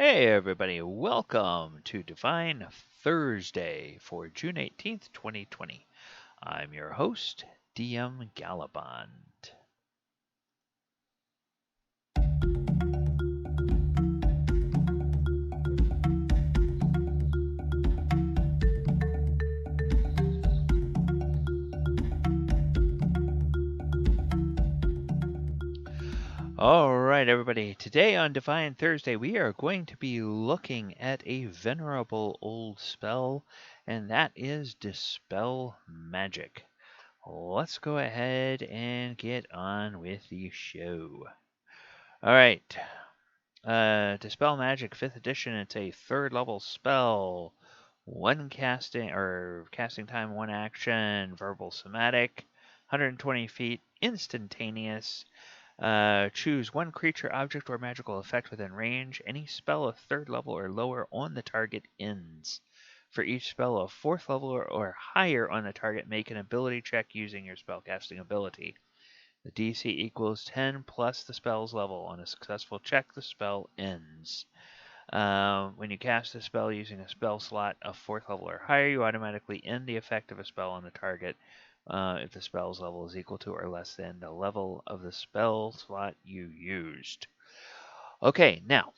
Hey everybody, welcome to Divine Thursday for June 18th, 2020. I'm your host, DM Gallibond. Alright everybody, today on Divine Thursday we are going to be looking at a venerable old spell, and that is Dispel Magic. Let's go ahead and get on with the show. Alright, Dispel Magic 5th edition, it's a 3rd level spell. One casting time, one action, verbal somatic, 120 feet, instantaneous. Choose one creature, object, or magical effect within range. Any spell of 3rd level or lower on the target ends. For each spell of 4th level or higher on the target, make an ability check using your spellcasting ability. The DC equals 10 plus the spell's level. On a successful check, the spell ends. When you cast a spell using a spell slot of 4th level or higher, you automatically end the effect of a spell on the target if the spell's level is equal to or less than the level of the spell slot you used. Okay, now,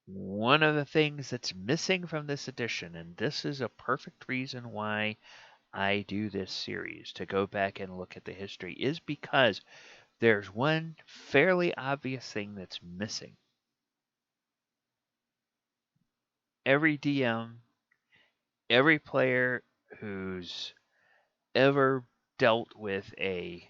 one of the things that's missing from this edition, and this is a perfect reason why I do this series, to go back and look at the history, is because there's one fairly obvious thing that's missing. Every DM, every player who's ever dealt with a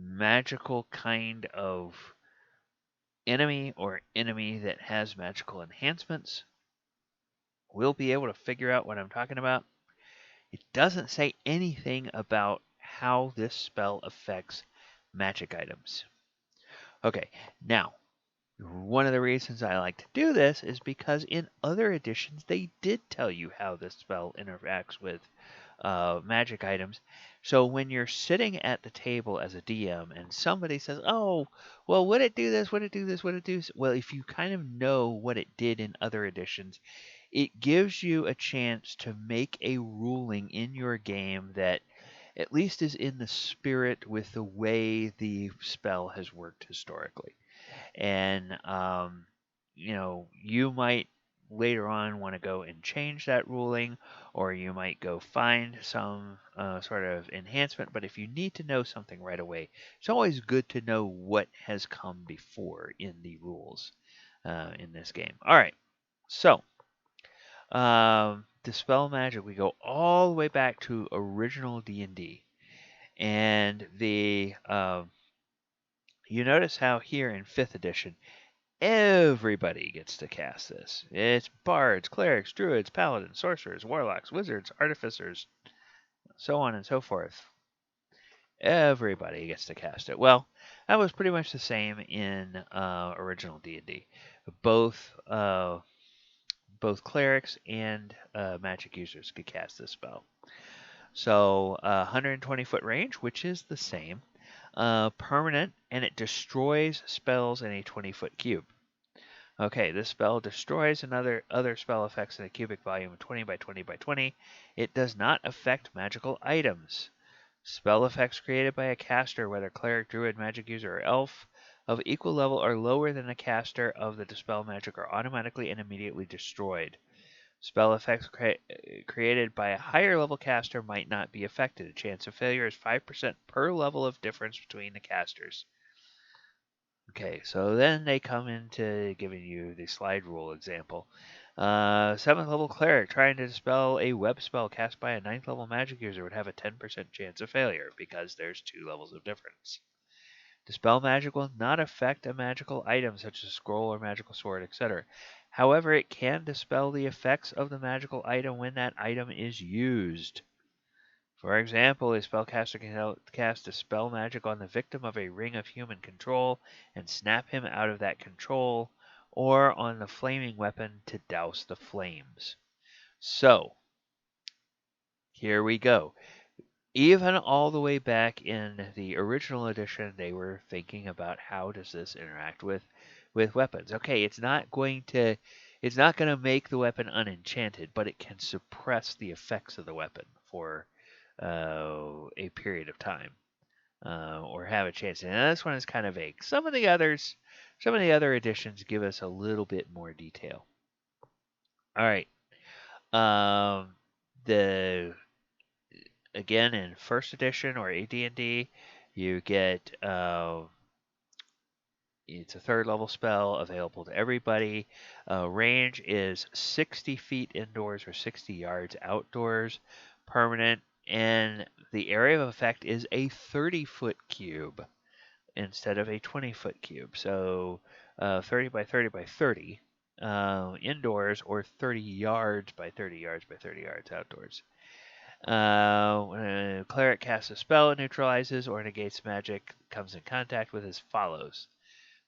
magical kind of enemy or enemy that has magical enhancements will be able to figure out what I'm talking about. It doesn't say anything about how this spell affects magic items. Okay, now, one of the reasons I like to do this is because in other editions they did tell you how this spell interacts with magic items. So when you're sitting at the table as a DM and somebody says, "Oh, well, would it do this? Would it do this? Would it do this?" Well, if you kind of know what it did in other editions, it gives you a chance to make a ruling in your game that at least is in the spirit with the way the spell has worked historically. And you might later on want to go and change that ruling, or you might go find some sort of enhancement. But if you need to know something right away, it's always good to know what has come before in the rules in this game. All right, so Dispel Magic, we go all the way back to original D&D, and you notice how here in 5th edition everybody gets to cast this. It's bards, clerics, druids, paladins, sorcerers, warlocks, wizards, artificers, so on and so forth. Everybody gets to cast it. Well, that was pretty much the same in original D&D. Both clerics and magic users could cast this spell. So 120-foot range, which is the same. Permanent, and it destroys spells in a 20-foot cube. Okay, this spell destroys other spell effects in a cubic volume of 20 by 20 by 20. It does not affect magical items. Spell effects created by a caster, whether cleric, druid, magic user, or elf, of equal level or lower than the caster of the Dispel Magic are automatically and immediately destroyed. Spell effects created by a higher level caster might not be affected. The chance of failure is 5% per level of difference between the casters. Okay, so then they come into giving you the slide rule example. 7th level cleric trying to dispel a web spell cast by a 9th level magic user would have a 10% chance of failure because there's 2 levels of difference. Dispel magic will not affect a magical item such as a scroll or magical sword, etc. However, it can dispel the effects of the magical item when that item is used. For example, a spellcaster can cast Dispel Magic on the victim of a ring of human control and snap him out of that control, or on the flaming weapon to douse the flames. So, here we go. Even all the way back in the original edition, they were thinking about how does this interact with with weapons. Okay, it's not going to make the weapon unenchanted, but it can suppress the effects of the weapon for a period of time, or have a chance. And this one is kind of vague. Some of the other editions give us a little bit more detail. All right. Um, the again in first edition or AD&D, you get it's a third level spell available to everybody. Range is 60 feet indoors or 60 yards outdoors, permanent, and the area of effect is a 30-foot cube instead of a 20-foot cube. So 30 by 30 by 30 indoors, or 30 yards by 30 yards by 30 yards outdoors. When a cleric casts a spell, it neutralizes or negates magic comes in contact with as follows.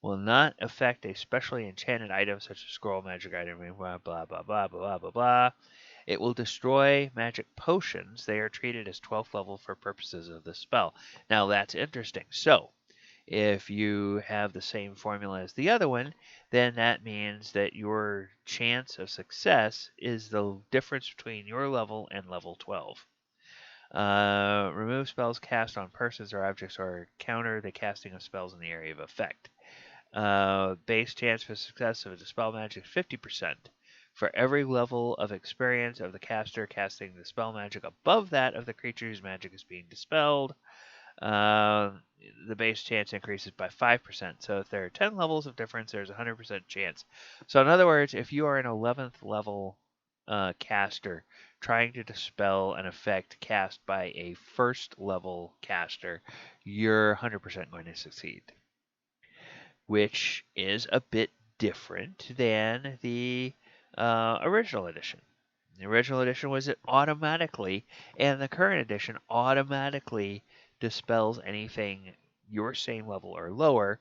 Will not affect a specially enchanted item such as scroll, magic item, blah, blah, blah, blah, blah, blah, blah. It will destroy magic potions. They are treated as 12th level for purposes of the spell. Now that's interesting. So, if you have the same formula as the other one, then that means that your chance of success is the difference between your level and level 12. Remove spells cast on persons or objects, or counter the casting of spells in the area of effect. Base chance for success of a Dispel Magic is 50%. For every level of experience of the caster casting the spell magic above that of the creature whose magic is being dispelled, the base chance increases by 5%. So if there are 10 levels of difference, there's a 100% chance. So in other words, if you are an 11th level caster trying to dispel an effect cast by a first level caster, you're 100% going to succeed, which is a bit different than the original edition. The original edition was it automatically, and the current edition automatically dispels anything your same level or lower,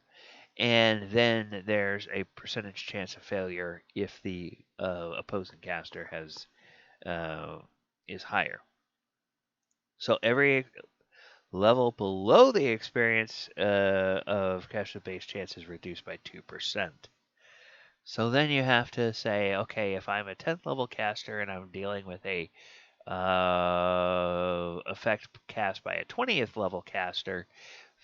and then there's a percentage chance of failure if the opposing caster has is higher. So every level below the experience of caster base chance is reduced by 2%. So then you have to say, okay, if I'm a 10th level caster and I'm dealing with a effect cast by a 20th level caster,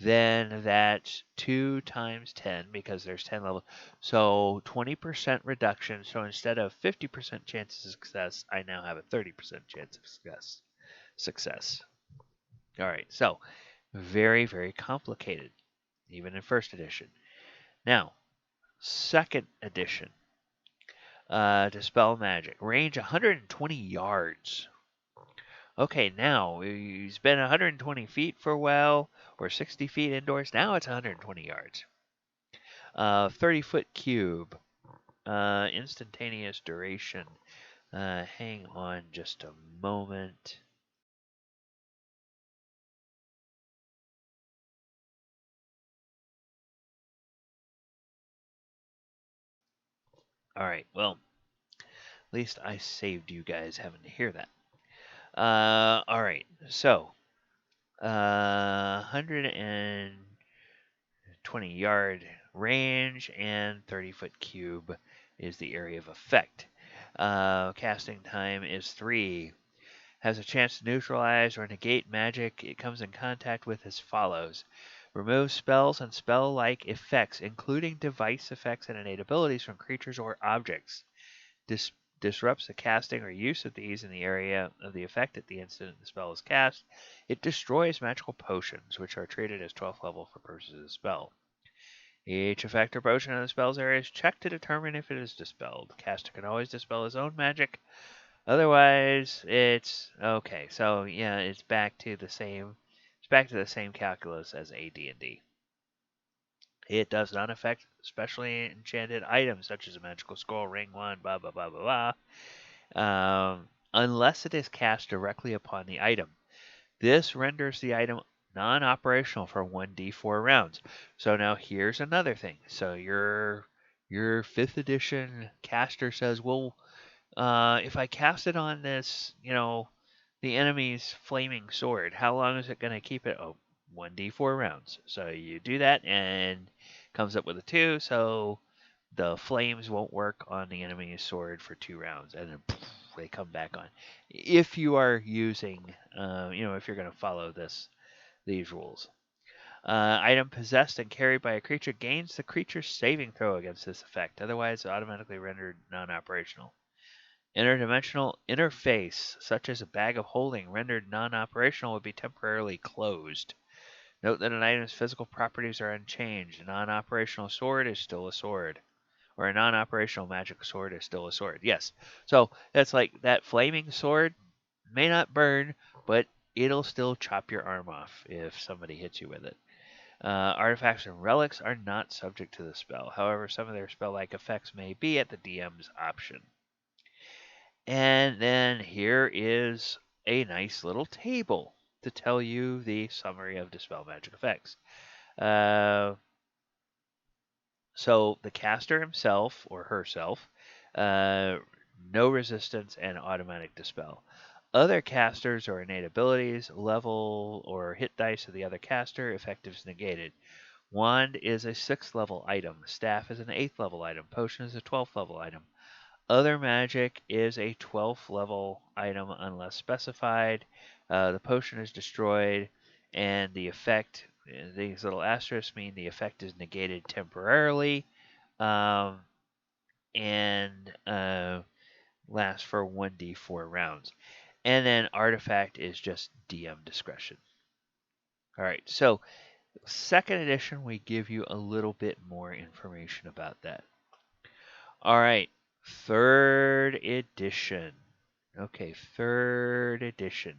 then that's 2 times 10, because there's 10 levels. So 20% reduction. So instead of 50% chance of success, I now have a 30% chance of success. All right, so very, very complicated, even in first edition. Now, second edition, Dispel Magic. Range 120 yards. Okay, now he's been 120 feet for a while, or 60 feet indoors. Now it's 120 yards. 30-foot cube. Instantaneous duration. Hang on just a moment. All right, well, at least I saved you guys having to hear that. All right, so 120-yard range and 30-foot cube is the area of effect. Casting time is 3. Has a chance to neutralize or negate magic it comes in contact with as follows. Remove spells and spell-like effects, including device effects and innate abilities, from creatures or objects. Disrupts the casting or use of these in the area of the effect at the instant the spell is cast. It destroys magical potions, which are treated as 12th level for purposes of the spell. Each effect or potion in the spell's area is checked to determine if it is dispelled. The caster can always dispel his own magic. Otherwise, it's okay. So yeah, it's back to the same. It's back to the same calculus as AD&D. It does not affect specially enchanted items such as a magical scroll, ring, wand, blah blah blah blah blah, unless it is cast directly upon the item. This renders the item non-operational for 1d4 rounds. So now here's another thing. So your 5th edition caster says, well, if I cast it on this, the enemy's flaming sword, how long is it going to keep it? Oh, 1d4 rounds. So you do that and comes up with a 2. So the flames won't work on the enemy's sword for 2 rounds, and then poof, they come back on. If you are using, if you're going to follow these rules. Item possessed and carried by a creature gains the creature's saving throw against this effect. Otherwise, automatically rendered non-operational. Interdimensional interface, such as a bag of holding, rendered non-operational, would be temporarily closed. Note that an item's physical properties are unchanged. A non-operational sword is still a sword. Or a non-operational magic sword is still a sword. Yes. So that's like that flaming sword may not burn, but it'll still chop your arm off if somebody hits you with it. Artifacts and relics are not subject to the spell. However, some of their spell-like effects may be at the DM's option. And then here is a nice little table to tell you the summary of Dispel Magic effects. So the caster himself or herself, no resistance and automatic dispel. Other casters or innate abilities, level or hit dice of the other caster, effectives negated. Wand is a 6th level item. Staff is an 8th level item. Potion is a 12th level item. Other magic is a 12th level item unless specified. The potion is destroyed, and the effect, these little asterisks mean the effect is negated temporarily, and lasts for 1d4 rounds. And then artifact is just DM discretion. All right, so 2nd edition, we give you a little bit more information about that. All right, 3rd edition. Okay, 3rd edition.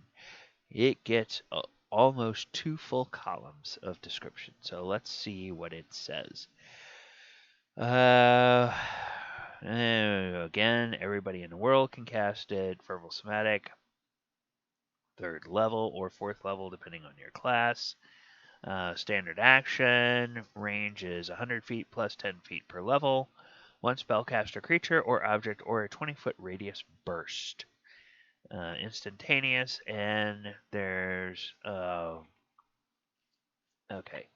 It gets almost 2 full columns of description. So let's see what it says. Again, everybody in the world can cast it. Verbal Somatic, 3rd level or 4th level, depending on your class. Standard action, range is 100 feet plus 10 feet per level. 1 spellcaster creature or object or a 20-foot radius burst. Instantaneous, and there's... okay.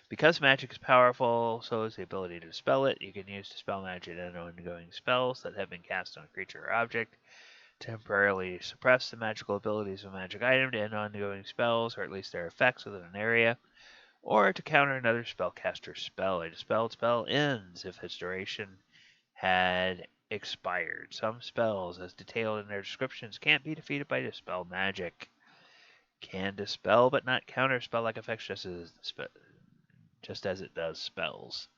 Because magic is powerful, so is the ability to dispel it. You can use Dispel Magic and ongoing spells that have been cast on a creature or object. Temporarily suppress the magical abilities of a magic item to end ongoing spells, or at least their effects within an area. Or to counter another spellcaster's spell. A dispelled spell ends if its duration had expired. Some spells, as detailed in their descriptions, can't be defeated by Dispel Magic. Can dispel but not counter spell-like effects just as it does spells.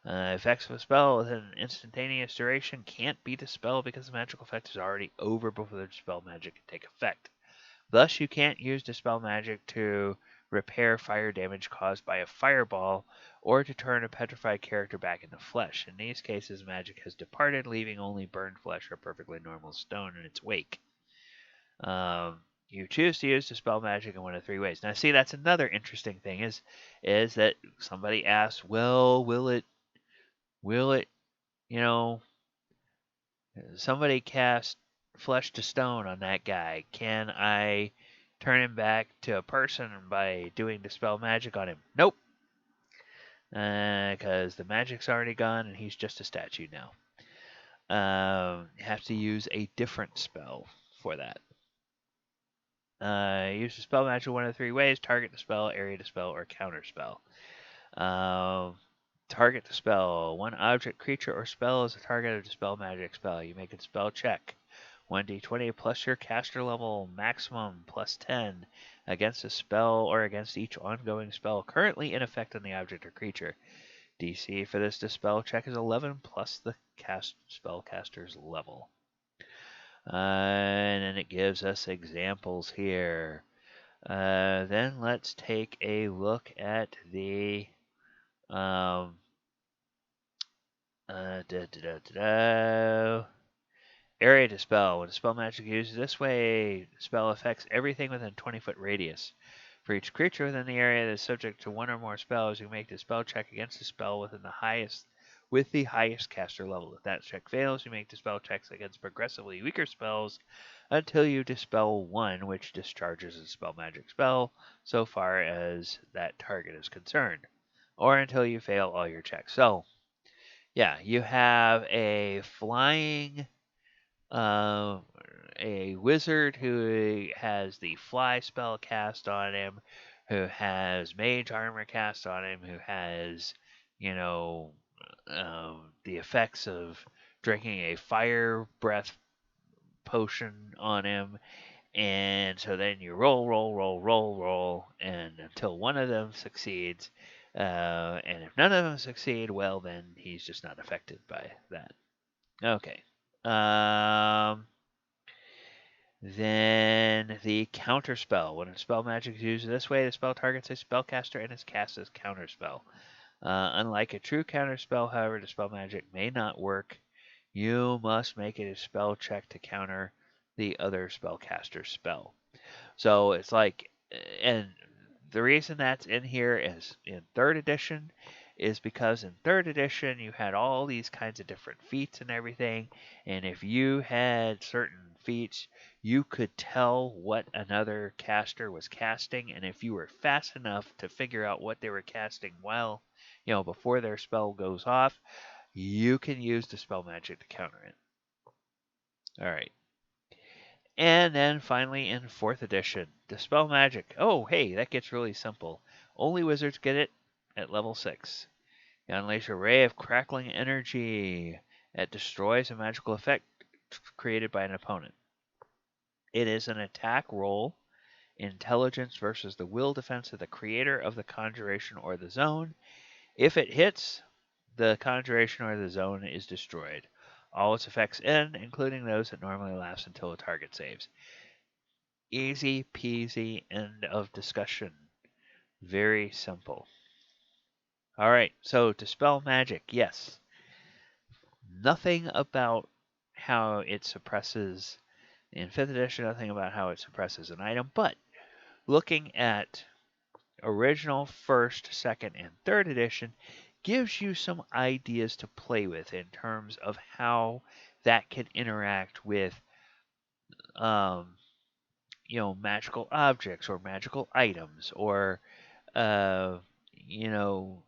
Effects of a spell with an instantaneous duration can't be dispelled because the magical effect is already over before the Dispel Magic can take effect. Thus, you can't use Dispel Magic to repair fire damage caused by a fireball, or to turn a petrified character back into flesh. In these cases, magic has departed, leaving only burned flesh or perfectly normal stone in its wake. You choose to use Dispel Magic in one of 3 ways. Now, see, that's another interesting thing is that somebody asks, well, will it, somebody cast flesh to stone on that guy. Can I turn him back to a person by doing Dispel Magic on him? Nope. Because the magic's already gone and he's just a statue now. You have to use a different spell for that. Use Dispel Magic one of 3 ways: target dispel, area dispel, or counter spell. Target dispel. 1 object, creature, or spell is a target of Dispel Magic spell. You make a spell check. 1d20 plus your caster level maximum plus 10 against a spell or against each ongoing spell currently in effect on the object or creature. DC for this dispel check is 11 plus the spellcaster's level. And then it gives us examples here. Then let's take a look at the area dispel. When Dispel Magic is used this way, the spell affects everything within 20-foot radius. For each creature within the area that is subject to 1 or more spells, you make the spell check against the spell with the highest caster level. If that check fails, you make dispel checks against progressively weaker spells until you dispel 1, which discharges a Dispel Magic spell so far as that target is concerned, or until you fail all your checks. So, Yeah, you have a flying, uh, a wizard who has the fly spell cast on him, who has mage armor cast on him, who has, you know, the effects of drinking a fire breath potion on him. And so then you roll, and until one of them succeeds. And if none of them succeed, well, then he's just not affected by that. Okay. Um, then the counter spell. When a spell magic is used this way, the spell targets a spellcaster and is cast as counter spell. Unlike a true counter spell, however, the spell magic may not work. You must make it a spell check to counter the other spellcaster's spell. So it's like, and the reason that's in here is in third edition is because in third edition you had all these kinds of different feats and everything, and if you had certain feats, you could tell what another caster was casting, and if you were fast enough to figure out what they were casting while, before their spell goes off, you can use the spell magic to counter it. All right. And then finally in 4th edition, Dispel Magic. Oh, hey, that gets really simple. Only wizards get it at level 6. You unleash a ray of crackling energy. It destroys a magical effect created by an opponent. It is an attack roll, intelligence versus the will defense of the creator of the conjuration or the zone. If it hits, the conjuration or the zone is destroyed. All its effects end, including those that normally last until a target saves. Easy peasy, end of discussion. Very simple. All right, so Dispel Magic, yes. Nothing about how it suppresses, in 5th edition, nothing about how it suppresses an item, but looking at original 1st, 2nd, and 3rd edition gives you some ideas to play with in terms of how that can interact with um, magical objects or magical items or, uh, you know,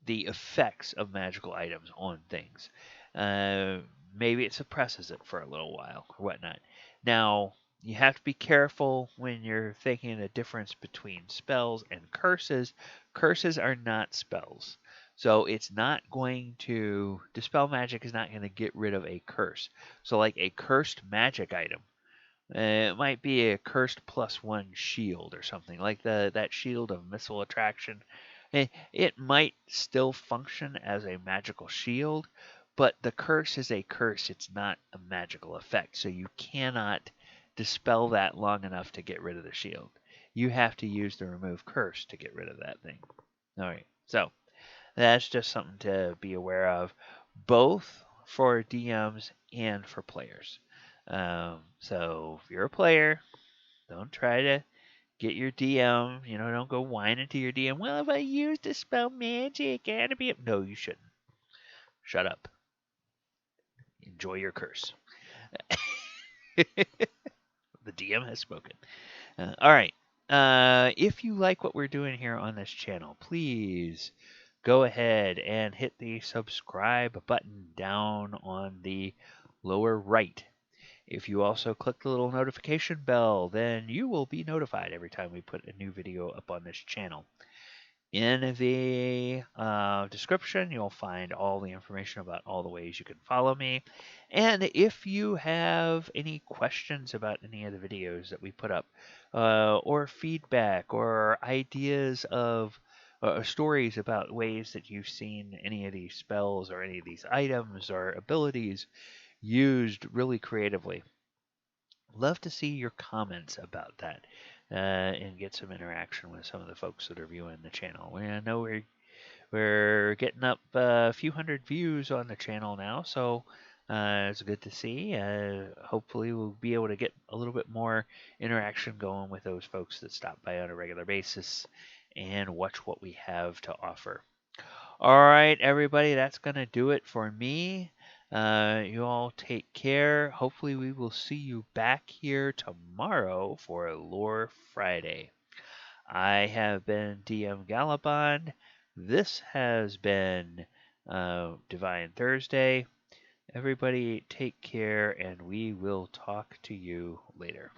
the effects of magical items on things. Uh, Maybe it suppresses it for a little while or whatnot. Now, you have to be careful when you're thinking the difference between spells and curses. Curses are not spells. So it's not going to, Dispel Magic is not going to get rid of a curse. So like a cursed magic item, it might be a cursed +1 shield or something like that shield of missile attraction. It might still function as a magical shield, but the curse is a curse. It's not a magical effect, so you cannot dispel that long enough to get rid of the shield. You have to use the remove curse to get rid of that thing. All right, so that's just something to be aware of, both for DMs and for players. So if you're a player, don't try to get your DM. Don't go whining to your DM. Well, if I use Dispel Magic, I gotta be. No, you shouldn't. Shut up. Enjoy your curse. The DM has spoken. All right. If you like what we're doing here on this channel, please go ahead and hit the subscribe button down on the lower right. If you also click the little notification bell, then you will be notified every time we put a new video up on this channel. In the description, you'll find all the information about all the ways you can follow me. And if you have any questions about any of the videos that we put up, or feedback, or ideas of stories about ways that you've seen any of these spells or any of these items or abilities used really creatively, love to see your comments about that, and get some interaction with some of the folks that are viewing the channel. I know we're getting up a few hundred views on the channel now, so it's good to see. Hopefully, we'll be able to get a little bit more interaction going with those folks that stop by on a regular basis and watch what we have to offer. All right, everybody, that's going to do it for me. You all take care. Hopefully, we will see you back here tomorrow for Lore Friday. I have been DM Gallibond. This has been Divine Thursday. Everybody take care, and we will talk to you later.